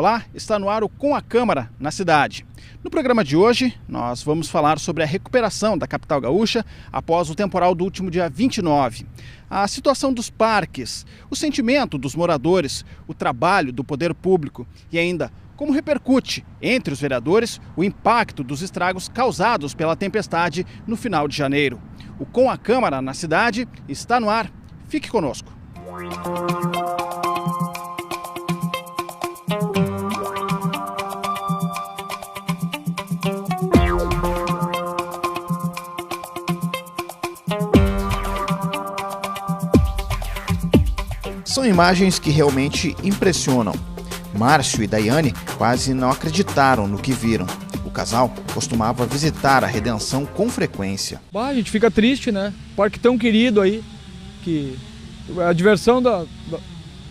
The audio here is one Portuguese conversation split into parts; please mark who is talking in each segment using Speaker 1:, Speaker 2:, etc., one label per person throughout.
Speaker 1: Olá, está no ar o Com a Câmara na cidade. No programa de hoje, nós vamos falar sobre a recuperação da capital gaúcha após o temporal do último dia 29. A situação dos parques, o sentimento dos moradores, o trabalho do poder público e ainda como repercute entre os vereadores o impacto dos estragos causados pela tempestade no final de janeiro. O Com a Câmara na cidade está no ar. Fique conosco. São imagens que realmente impressionam. Márcio e Daiane quase não acreditaram no que viram. O casal costumava visitar a Redenção com frequência.
Speaker 2: A gente fica triste, né? Parque tão querido aí, que a diversão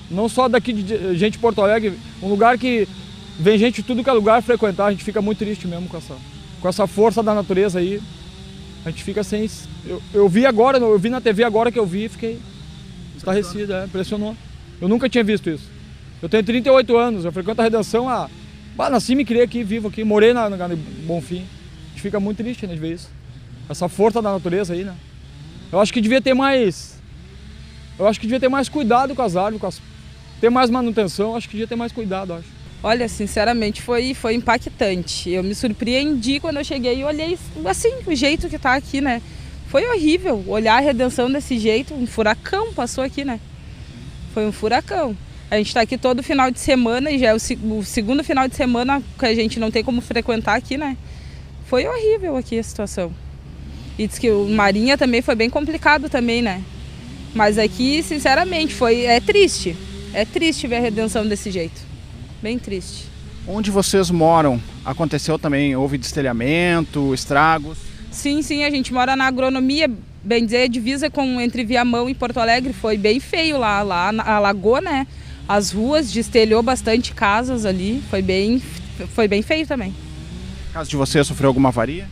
Speaker 2: não só daqui de gente de Porto Alegre, um lugar que vem gente de tudo que é lugar frequentar, a gente fica muito triste mesmo com essa força da natureza aí. A gente fica sem... Eu vi na TV agora que eu vi e fiquei estarrecido, impressionou. Eu nunca tinha visto isso. Eu tenho 38 anos, eu frequento a Redenção nasci e me criei aqui, vivo aqui, morei no Bonfim. A gente fica muito triste, né, de ver isso. Essa força da natureza aí, né? Eu acho que devia ter mais cuidado com as árvores, ter mais manutenção, acho que devia ter mais cuidado, acho.
Speaker 3: Olha, sinceramente, foi impactante. Eu me surpreendi quando eu cheguei e olhei, assim, o jeito que tá aqui, né? Foi horrível olhar a Redenção desse jeito, um furacão passou aqui, né? Foi um furacão. A gente está aqui todo final de semana e já é o segundo final de semana que a gente não tem como frequentar aqui, né? Foi horrível aqui a situação. E diz que o Marinha também foi bem complicado também, né? Mas aqui, sinceramente, é triste. É triste ver a Redenção desse jeito. Bem triste.
Speaker 1: Onde vocês moram, aconteceu também, houve destelhamento, estragos?
Speaker 3: Sim, a gente mora na Agronomia, bem dizer, divisa entre Viamão e Porto Alegre, foi bem feio lá alagou, né? As ruas, destelhou bastante casas ali, foi bem feio também.
Speaker 1: A casa de vocês sofreu alguma avaria?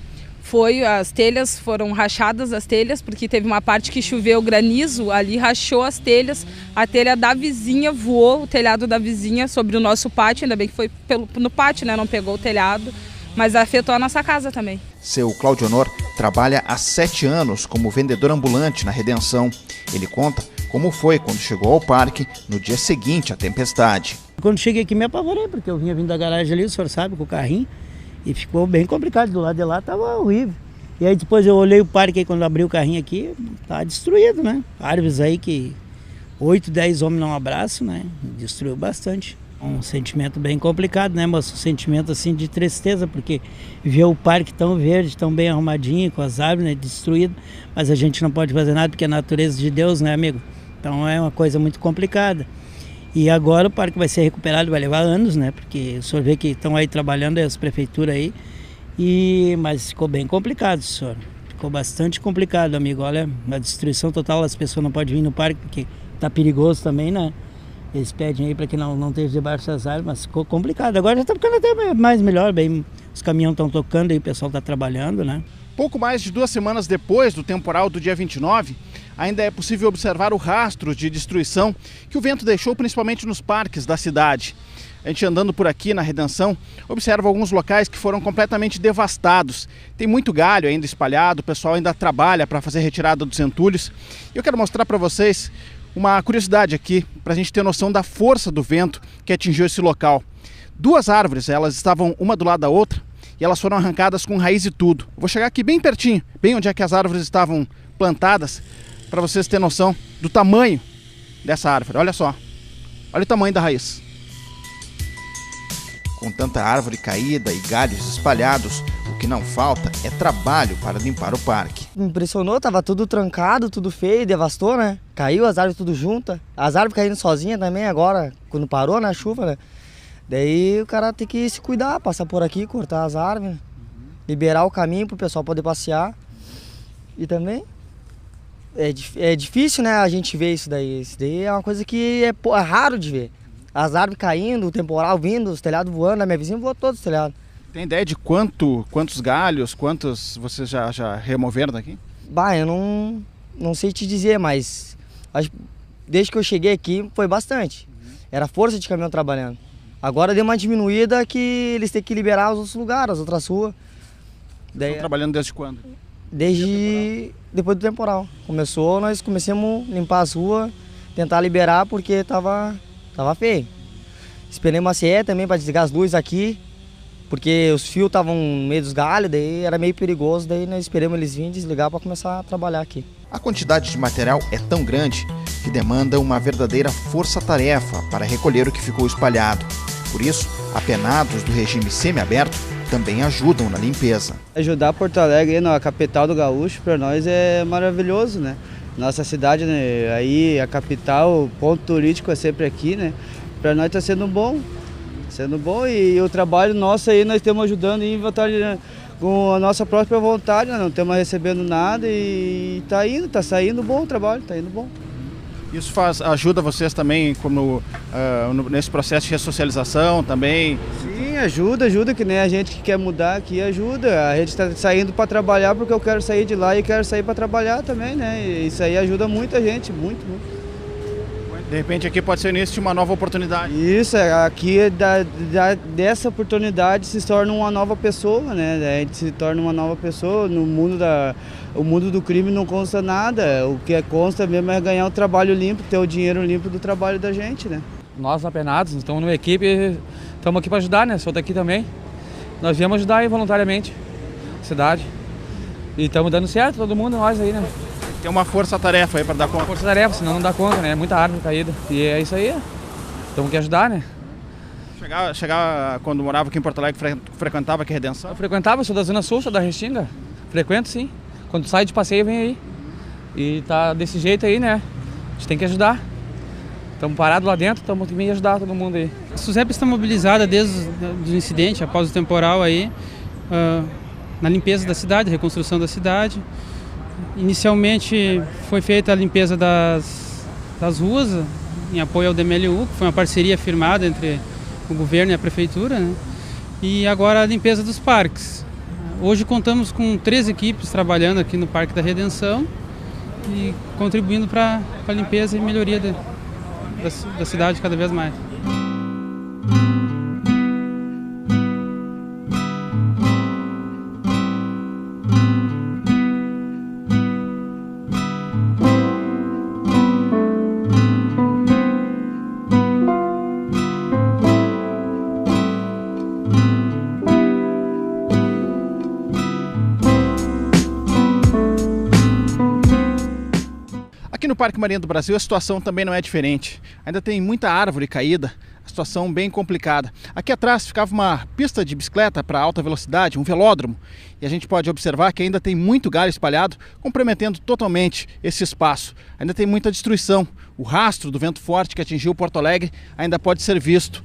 Speaker 3: As telhas foram rachadas, as telhas, porque teve uma parte que choveu granizo, ali rachou as telhas, a telha da vizinha voou, o telhado da vizinha sobre o nosso pátio, ainda bem que foi no pátio, né? Não pegou o telhado. Mas afetou a nossa casa também.
Speaker 1: Seu Claudio Honor trabalha há 7 anos como vendedor ambulante na Redenção. Ele conta como foi quando chegou ao parque no dia seguinte à tempestade.
Speaker 4: Quando cheguei aqui me apavorei, porque eu vinha vindo da garagem ali, o senhor sabe, com o carrinho, e ficou bem complicado. Do lado de lá estava horrível. E aí depois eu olhei o parque aí, quando abri o carrinho aqui, tá destruído, né? Árvores aí que 8, 10 homens não abraçam, né? Destruiu bastante. Um sentimento bem complicado, né, moço? Um sentimento assim de tristeza, porque ver o parque tão verde, tão bem arrumadinho, com as árvores, né, destruídas, mas a gente não pode fazer nada porque é a natureza de Deus, né, amigo? Então é uma coisa muito complicada. E agora o parque vai ser recuperado, vai levar anos, né? Porque o senhor vê que estão aí trabalhando, as prefeituras aí, mas ficou bem complicado, senhor. Ficou bastante complicado, amigo. Olha, a destruição total, as pessoas não podem vir no parque porque tá perigoso também, né? Eles pedem aí para que não esteja debaixo das árvores, mas ficou complicado. Agora já está ficando até mais melhor, bem, os caminhões estão tocando e o pessoal está trabalhando, né?
Speaker 1: Pouco mais de 2 semanas depois do temporal do dia 29, ainda é possível observar o rastro de destruição que o vento deixou principalmente nos parques da cidade. A gente andando por aqui na Redenção, observa alguns locais que foram completamente devastados. Tem muito galho ainda espalhado, o pessoal ainda trabalha para fazer retirada dos entulhos. E eu quero mostrar para vocês uma curiosidade aqui, para a gente ter noção da força do vento que atingiu esse local. 2 árvores, elas estavam uma do lado da outra e elas foram arrancadas com raiz e tudo. Vou chegar aqui bem pertinho, bem onde é que as árvores estavam plantadas, para vocês terem noção do tamanho dessa árvore. Olha só, olha o tamanho da raiz. Com tanta árvore caída e galhos espalhados, o que não falta é trabalho para limpar o parque.
Speaker 5: Me impressionou, tava tudo trancado, tudo feio, devastou, né? Caiu as árvores tudo juntas. As árvores caindo sozinhas também agora, quando parou na chuva, né? Daí o cara tem que se cuidar, passar por aqui, cortar as árvores, liberar o caminho pro pessoal poder passear. E também é difícil, né, a gente ver isso daí. Isso daí é uma coisa que é raro de ver. As árvores caindo, o temporal vindo, os telhados voando, a minha vizinha voou todos os telhados.
Speaker 1: Tem ideia de quantos galhos, quantos vocês já removeram daqui?
Speaker 5: Eu não sei te dizer, mas desde que eu cheguei aqui foi bastante. Era força de caminhão trabalhando. Agora deu uma diminuída que eles têm que liberar os outros lugares, as outras ruas.
Speaker 1: Estão trabalhando desde quando?
Speaker 5: Desde depois do temporal. Começou, nós começamos a limpar as ruas, tentar liberar porque tava feio. Esperei uma CE também para desligar as luzes aqui, porque os fios estavam no meio dos galhos, daí era meio perigoso, daí nós esperamos eles virem desligar para começar a trabalhar aqui.
Speaker 6: A quantidade de material é tão grande que demanda uma verdadeira força-tarefa para recolher o que ficou espalhado. Por isso, apenados do regime semiaberto também ajudam na limpeza.
Speaker 7: Ajudar Porto Alegre, na capital do Gaúcho, para nós é maravilhoso, né? Nossa cidade, né? Aí a capital, o ponto turístico é sempre aqui, né? Para nós está sendo bom e o trabalho nosso aí nós estamos ajudando em vontade, né? Com a nossa própria vontade, né? Não estamos recebendo nada e está saindo bom o trabalho, está indo bom.
Speaker 1: Isso ajuda vocês também nesse processo de ressocialização também?
Speaker 7: Sim, ajuda, que nem a gente que quer mudar aqui ajuda. A gente está saindo para trabalhar porque eu quero sair de lá e quero sair para trabalhar também, né? E isso aí ajuda muita gente, muito.
Speaker 1: De repente aqui pode ser o início de uma nova oportunidade.
Speaker 7: Isso, aqui dessa oportunidade se torna uma nova pessoa, né? A gente se torna uma nova pessoa. No mundo o mundo do crime não consta nada, o que consta mesmo é ganhar o trabalho limpo, ter o dinheiro limpo do trabalho da gente, né?
Speaker 2: Nós apenados, estamos numa equipe, estamos aqui para ajudar, né? Sou daqui também. Nós viemos ajudar aí voluntariamente a cidade. E estamos dando certo, todo mundo, nós aí, né?
Speaker 1: Tem uma força-tarefa aí para dar conta.
Speaker 2: Força-tarefa, senão não dá conta, né? É muita árvore caída. E é isso aí. Temos que ajudar, né?
Speaker 1: Chegar quando morava aqui em Porto Alegre, frequentava aqui a Redenção?
Speaker 2: Eu frequentava, sou da Zona Sul, sou da Restinga. Frequento, sim. Quando sai de passeio, vem aí. E tá desse jeito aí, né? A gente tem que ajudar. Estamos parados lá dentro, estamos que ajudar todo mundo aí.
Speaker 8: A SUSEP está mobilizada desde o incidente, após o temporal aí, na limpeza da cidade, reconstrução da cidade. Inicialmente foi feita a limpeza das ruas, em apoio ao DMLU, que foi uma parceria firmada entre o governo e a prefeitura, né? E agora a limpeza dos parques. Hoje contamos com 3 equipes trabalhando aqui no Parque da Redenção e contribuindo para a limpeza e melhoria da cidade cada vez mais.
Speaker 1: Aqui no Parque Marinha do Brasil a situação também não é diferente. Ainda tem muita árvore caída, a situação bem complicada. Aqui atrás ficava uma pista de bicicleta para alta velocidade, um velódromo. E a gente pode observar que ainda tem muito galho espalhado, comprometendo totalmente esse espaço. Ainda tem muita destruição. O rastro do vento forte que atingiu Porto Alegre ainda pode ser visto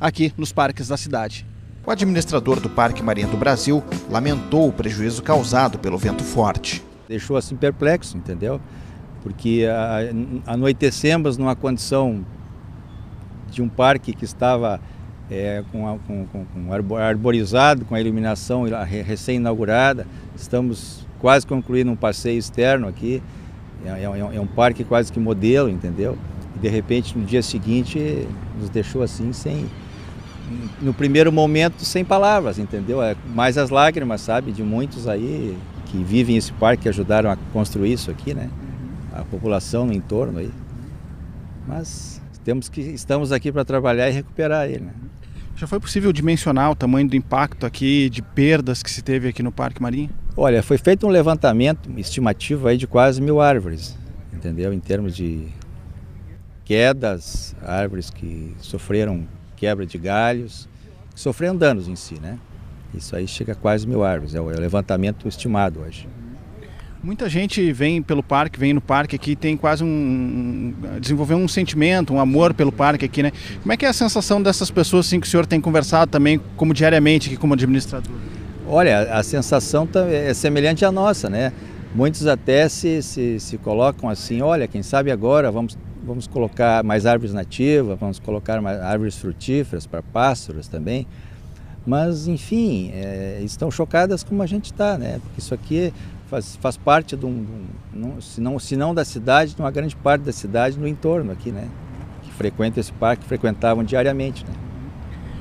Speaker 1: aqui nos parques da cidade.
Speaker 6: O administrador do Parque Marinha do Brasil lamentou o prejuízo causado pelo vento forte.
Speaker 9: Deixou assim perplexo, entendeu? Porque anoitecemos numa condição de um parque que estava arborizado, com a iluminação recém-inaugurada. Estamos quase concluindo um passeio externo aqui. É um parque quase que modelo, entendeu? E de repente, no dia seguinte, nos deixou assim, no primeiro momento, sem palavras, entendeu? Mais as lágrimas, sabe, de muitos aí que vivem esse parque, que ajudaram a construir isso aqui, né? A população no entorno aí. Mas estamos aqui para trabalhar e recuperar ele, né?
Speaker 1: Já foi possível dimensionar o tamanho do impacto aqui, de perdas que se teve aqui no Parque Marinha?
Speaker 9: Olha, foi feito um levantamento estimativo aí de quase 1000 árvores, entendeu? Em termos de quedas, árvores que sofreram quebra de galhos, que sofreram danos em si, né? Isso aí chega a quase 1000 árvores, é o levantamento estimado hoje.
Speaker 1: Muita gente vem no parque aqui, tem quase desenvolveu um sentimento, um amor pelo parque aqui, né? Como é que é a sensação dessas pessoas, assim, que o senhor tem conversado também, como diariamente aqui como administrador?
Speaker 9: Olha, a sensação é semelhante à nossa, né? Muitos até se colocam assim, olha, quem sabe agora vamos colocar mais árvores nativas, vamos colocar mais árvores frutíferas para pássaros também. Mas, enfim, estão chocadas como a gente está, né? Porque isso aqui faz parte se não da cidade, de uma grande parte da cidade no entorno aqui, né? Que frequenta esse parque, frequentavam diariamente, né?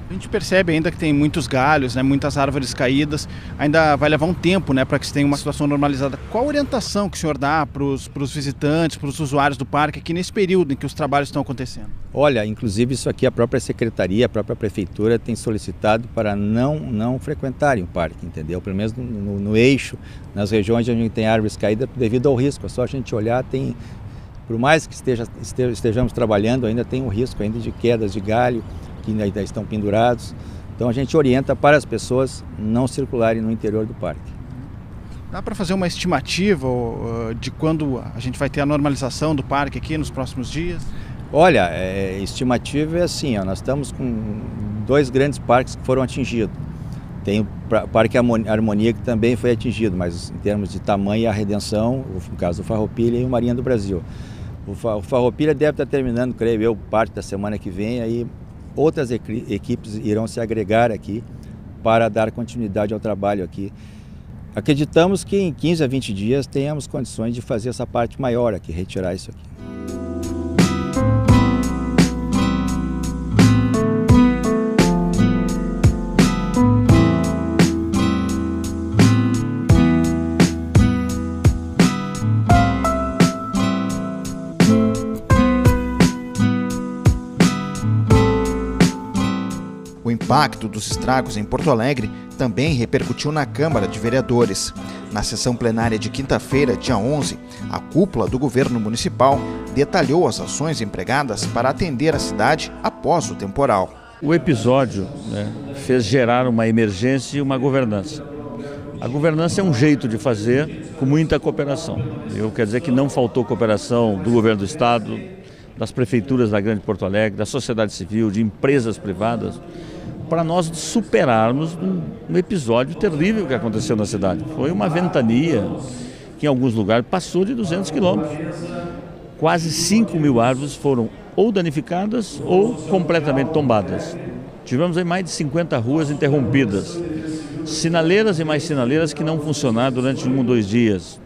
Speaker 1: A gente percebe ainda que tem muitos galhos, né, muitas árvores caídas, ainda vai levar um tempo, né, para que se tenha uma situação normalizada. Qual a orientação que o senhor dá para os visitantes, para os usuários do parque aqui nesse período em que os trabalhos estão acontecendo?
Speaker 9: Olha, inclusive isso aqui a própria secretaria, a própria prefeitura tem solicitado para não frequentarem o parque, entendeu? Pelo menos no eixo, nas regiões onde tem árvores caídas devido ao risco. É só a gente olhar, tem, por mais que estejamos trabalhando, ainda tem um risco ainda de quedas de galho, que ainda estão pendurados. Então a gente orienta para as pessoas não circularem no interior do parque.
Speaker 1: Dá para fazer uma estimativa de quando a gente vai ter a normalização do parque aqui nos próximos dias?
Speaker 9: Olha, estimativa é assim, nós estamos com 2 grandes parques que foram atingidos. Tem o Parque Harmonia que também foi atingido, mas em termos de tamanho e a Redenção, no caso do Farroupilha e o Marinha do Brasil. O Farroupilha deve estar terminando, creio eu, parte da semana que vem, aí outras equipes irão se agregar aqui para dar continuidade ao trabalho aqui. Acreditamos que em 15 a 20 dias tenhamos condições de fazer essa parte maior aqui, retirar isso aqui.
Speaker 6: O impacto dos estragos em Porto Alegre também repercutiu na Câmara de Vereadores. Na sessão plenária de quinta-feira, dia 11, a cúpula do governo municipal detalhou as ações empregadas para atender a cidade após o temporal.
Speaker 10: O episódio fez gerar uma emergência e uma governança. A governança é um jeito de fazer com muita cooperação. Quer dizer que não faltou cooperação do governo do estado, das prefeituras da Grande Porto Alegre, da sociedade civil, de empresas privadas, para nós superarmos um episódio terrível que aconteceu na cidade. Foi uma ventania que em alguns lugares passou de 200 quilômetros. Quase 5.000 árvores foram ou danificadas ou completamente tombadas. Tivemos aí mais de 50 ruas interrompidas. Sinaleiras e mais sinaleiras que não funcionaram durante 1 ou 2 dias.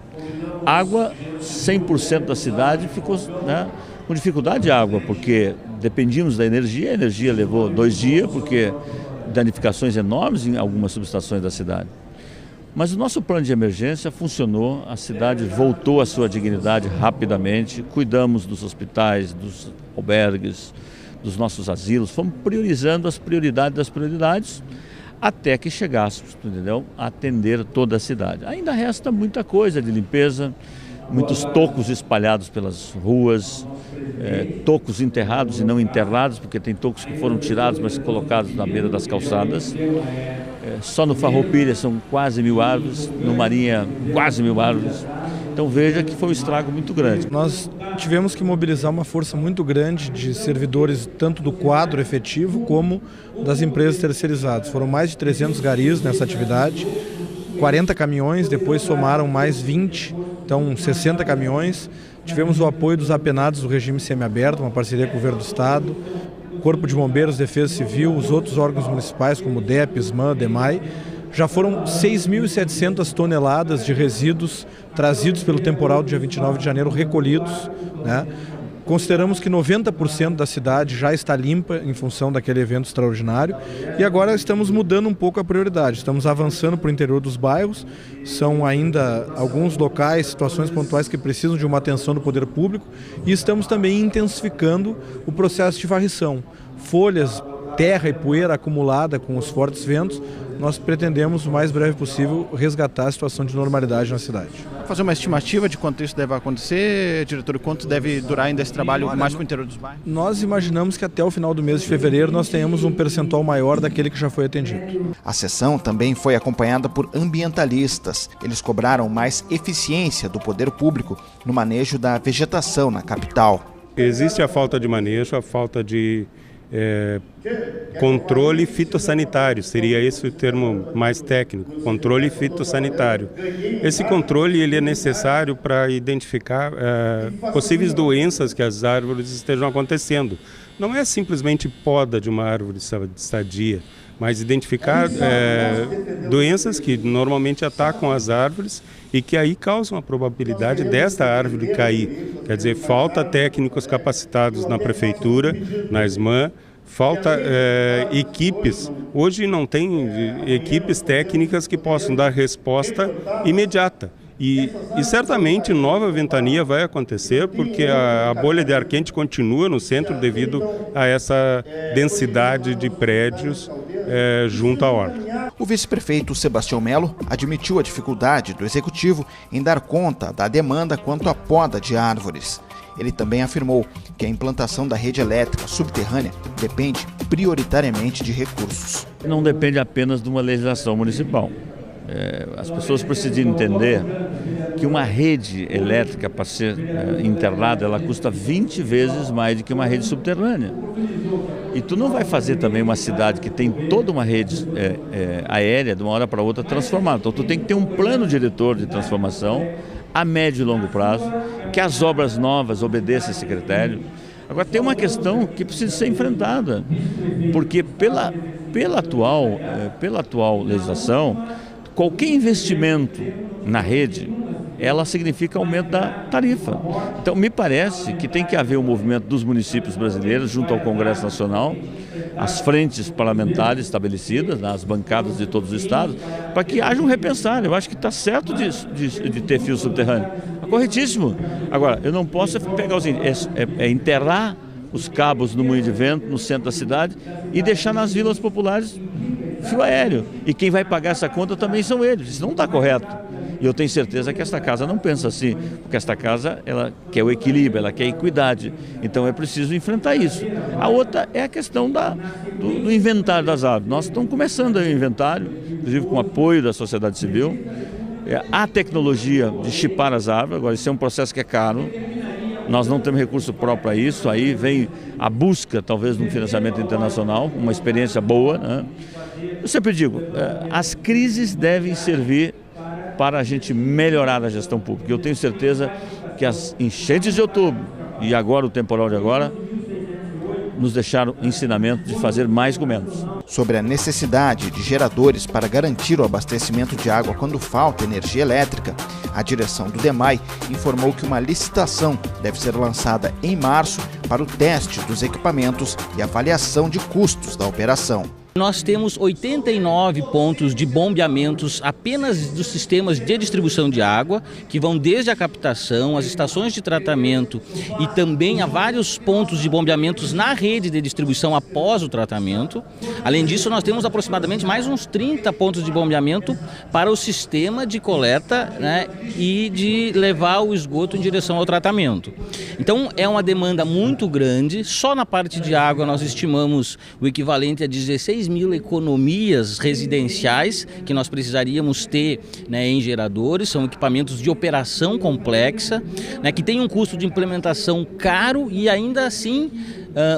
Speaker 10: Água, 100% da cidade ficou com dificuldade de água, porque dependíamos da energia, a energia levou 2 dias, porque danificações enormes em algumas subestações da cidade. Mas o nosso plano de emergência funcionou, a cidade voltou à sua dignidade rapidamente, cuidamos dos hospitais, dos albergues, dos nossos asilos, fomos priorizando as prioridades das prioridades, até que chegássemos, entendeu? A atender toda a cidade. Ainda resta muita coisa de limpeza, muitos tocos espalhados pelas ruas, tocos enterrados e não enterrados, porque tem tocos que foram tirados, mas colocados na beira das calçadas. Só no Farroupilha são quase 1.000 árvores, no Marinha quase 1.000 árvores. Então veja que foi um estrago muito grande.
Speaker 2: Nós tivemos que mobilizar uma força muito grande de servidores, tanto do quadro efetivo como das empresas terceirizadas. Foram mais de 300 garis nessa atividade, 40 caminhões, depois somaram mais 20, então 60 caminhões. Tivemos o apoio dos apenados do regime semiaberto, uma parceria com o governo do estado, Corpo de Bombeiros, Defesa Civil, os outros órgãos municipais como DEP, SMAN, DEMAI. Já foram 6.700 toneladas de resíduos trazidos pelo temporal do dia 29 de janeiro recolhidos, né? Consideramos que 90% da cidade já está limpa em função daquele evento extraordinário e agora estamos mudando um pouco a prioridade. Estamos avançando para o interior dos bairros, são ainda alguns locais, situações pontuais que precisam de uma atenção do poder público e estamos também intensificando o processo de varrição. Folhas, terra e poeira acumulada com os fortes ventos, nós pretendemos o mais breve possível resgatar a situação de normalidade na cidade.
Speaker 1: Fazer uma estimativa de quanto isso deve acontecer, diretor, quanto deve durar ainda esse trabalho mais para o interior dos bairros?
Speaker 2: Nós imaginamos que até o final do mês de fevereiro nós tenhamos um percentual maior daquele que já foi atendido.
Speaker 6: A sessão também foi acompanhada por ambientalistas. Eles cobraram mais eficiência do poder público no manejo da vegetação na capital.
Speaker 11: Existe a falta de manejo, a falta de controle fitossanitário, seria esse o termo mais técnico, controle fitossanitário. Esse controle ele é necessário para identificar possíveis doenças que as árvores estejam acontecendo. Não é simplesmente poda de uma árvore sadia, mas identificar doenças que normalmente atacam as árvores e que aí causam a probabilidade desta árvore cair. Quer dizer, falta técnicos capacitados na prefeitura, na SMAN, Falta equipes. Hoje não tem equipes técnicas que possam dar resposta imediata. E certamente nova ventania vai acontecer porque a bolha de ar quente continua no centro devido a essa densidade de prédios junto à orla.
Speaker 6: O vice-prefeito Sebastião Melo admitiu a dificuldade do executivo em dar conta da demanda quanto à poda de árvores. Ele também afirmou que a implantação da rede elétrica subterrânea depende prioritariamente de recursos.
Speaker 10: Não depende apenas de uma legislação municipal. As pessoas precisam entender que uma rede elétrica para ser internada, ela custa 20 vezes mais do que uma rede subterrânea. E tu não vai fazer também uma cidade que tem toda uma rede aérea de uma hora para outra transformada. Então tu tem que ter um plano diretor de transformação a médio e longo prazo, que as obras novas obedeçam esse critério. Agora tem uma questão que precisa ser enfrentada, porque pela atual legislação, qualquer investimento na rede, ela significa aumento da tarifa. Então, me parece que tem que haver um movimento dos municípios brasileiros junto ao Congresso Nacional, as frentes parlamentares estabelecidas, as bancadas de todos os estados, para que haja um repensar. Eu acho que está certo de ter fio subterrâneo. É corretíssimo. Agora, eu não posso pegar enterrar os cabos no moinho de vento, no centro da cidade, e deixar nas vilas populares fio aéreo. E quem vai pagar essa conta também são eles. Isso não está correto. E eu tenho certeza que esta casa não pensa assim, porque esta casa ela quer o equilíbrio, ela quer a equidade. Então é preciso enfrentar isso. A outra é a questão do inventário das árvores. Nós estamos começando o inventário, inclusive com o apoio da sociedade civil. Há tecnologia de chipar as árvores, agora isso é um processo que é caro. Nós não temos recurso próprio para isso, aí vem a busca talvez de um financiamento internacional, uma experiência boa, né? Eu sempre digo, as crises devem servir para a gente melhorar a gestão pública. Eu tenho certeza que as enchentes de outubro e agora o temporal de agora nos deixaram ensinamento de fazer mais com menos.
Speaker 6: Sobre a necessidade de geradores para garantir o abastecimento de água quando falta energia elétrica, a direção do DEMAI informou que uma licitação deve ser lançada em março para o teste dos equipamentos e avaliação de custos da operação.
Speaker 12: Nós temos 89 pontos de bombeamentos apenas dos sistemas de distribuição de água, que vão desde a captação, as estações de tratamento e também a vários pontos de bombeamentos na rede de distribuição após o tratamento. Além disso, nós temos aproximadamente mais uns 30 pontos de bombeamento para o sistema de coleta, né, e de levar o esgoto em direção ao tratamento. Então é uma demanda muito grande. Só na parte de água nós estimamos o equivalente a 16 mil economias residenciais que nós precisaríamos ter, né, em geradores. São equipamentos de operação complexa, né, que tem um custo de implementação caro e ainda assim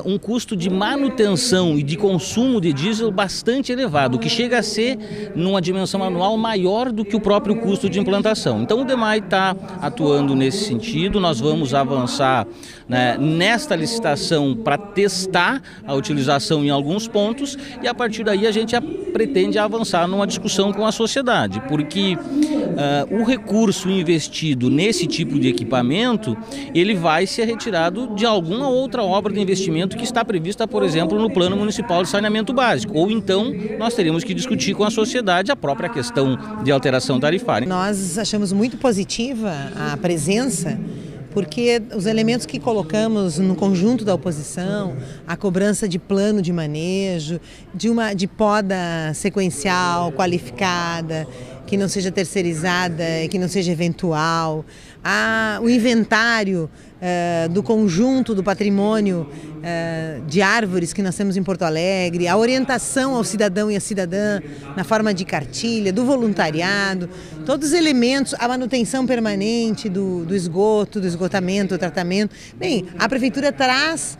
Speaker 12: um custo de manutenção e de consumo de diesel bastante elevado, que chega a ser numa dimensão anual maior do que o próprio custo de implantação. Então o DEMAI está atuando nesse sentido. Nós vamos avançar, né, nesta licitação para testar a utilização em alguns pontos e a partir daí a gente pretende avançar numa discussão com a sociedade, porque o recurso investido nesse tipo de equipamento, ele vai ser retirado de alguma outra obra de investimento que está prevista, por exemplo, no Plano Municipal de Saneamento Básico. Ou então nós teríamos que discutir com a sociedade a própria questão de alteração tarifária.
Speaker 13: Nós achamos muito positiva a presença, porque os elementos que colocamos no conjunto da oposição, a cobrança de plano de manejo, de poda sequencial, qualificada, que não seja terceirizada, que não seja eventual, o inventário do conjunto do patrimônio de árvores que nós temos em Porto Alegre, a orientação ao cidadão e à cidadã na forma de cartilha, do voluntariado, todos os elementos, a manutenção permanente do esgoto, do esgotamento, do tratamento. Bem, a Prefeitura traz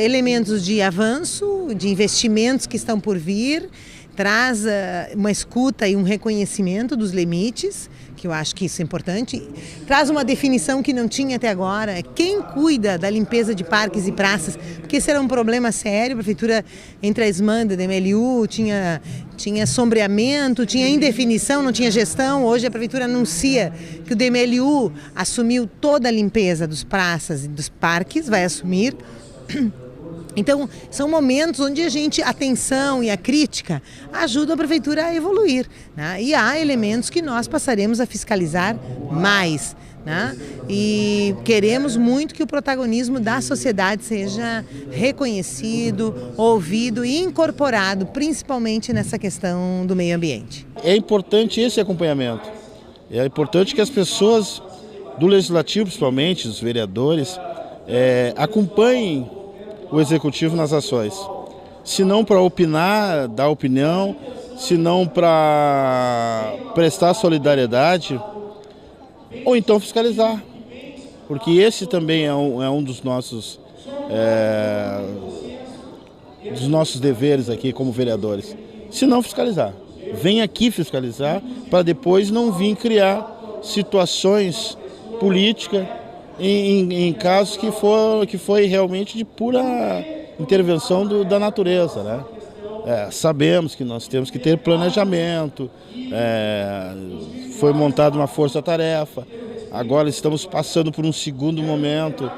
Speaker 13: elementos de avanço, de investimentos que estão por vir, traz uma escuta e um reconhecimento dos limites, que eu acho que isso é importante, traz uma definição que não tinha até agora, quem cuida da limpeza de parques e praças, porque esse era um problema sério. A Prefeitura, entre a SMAN e a DMLU, tinha sombreamento, tinha indefinição, não tinha gestão. Hoje a Prefeitura anuncia que o DMLU assumiu toda a limpeza dos praças e dos parques, vai assumir. Então, são momentos onde a atenção e a crítica ajudam a prefeitura a evoluir, né? E há elementos que nós passaremos a fiscalizar mais, né? E queremos muito que o protagonismo da sociedade seja reconhecido, ouvido e incorporado, principalmente nessa questão do meio ambiente.
Speaker 14: É importante esse acompanhamento. É importante que as pessoas do Legislativo, principalmente os vereadores, acompanhem o Executivo nas ações. Se não para opinar, dar opinião, se não para prestar solidariedade, ou então fiscalizar. Porque esse também é um dos nossos deveres aqui como vereadores. Se não fiscalizar. Vem aqui fiscalizar para depois não vir criar situações políticas em casos que foi realmente de pura intervenção da natureza, né? Sabemos que nós temos que ter planejamento, foi montada uma força-tarefa, agora estamos passando por um segundo momento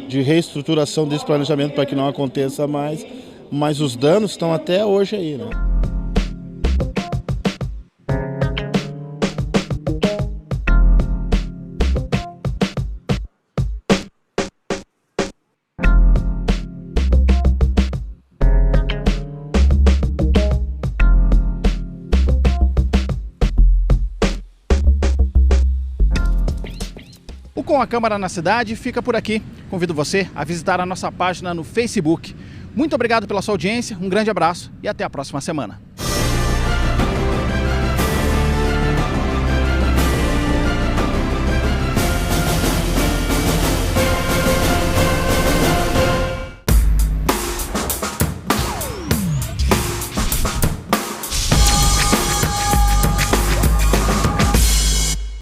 Speaker 14: de reestruturação desse planejamento para que não aconteça mais, mas os danos estão até hoje aí, né?
Speaker 1: Com a Câmara na Cidade fica por aqui. Convido você a visitar a nossa página no Facebook. Muito obrigado pela sua audiência, um grande abraço e até a próxima semana.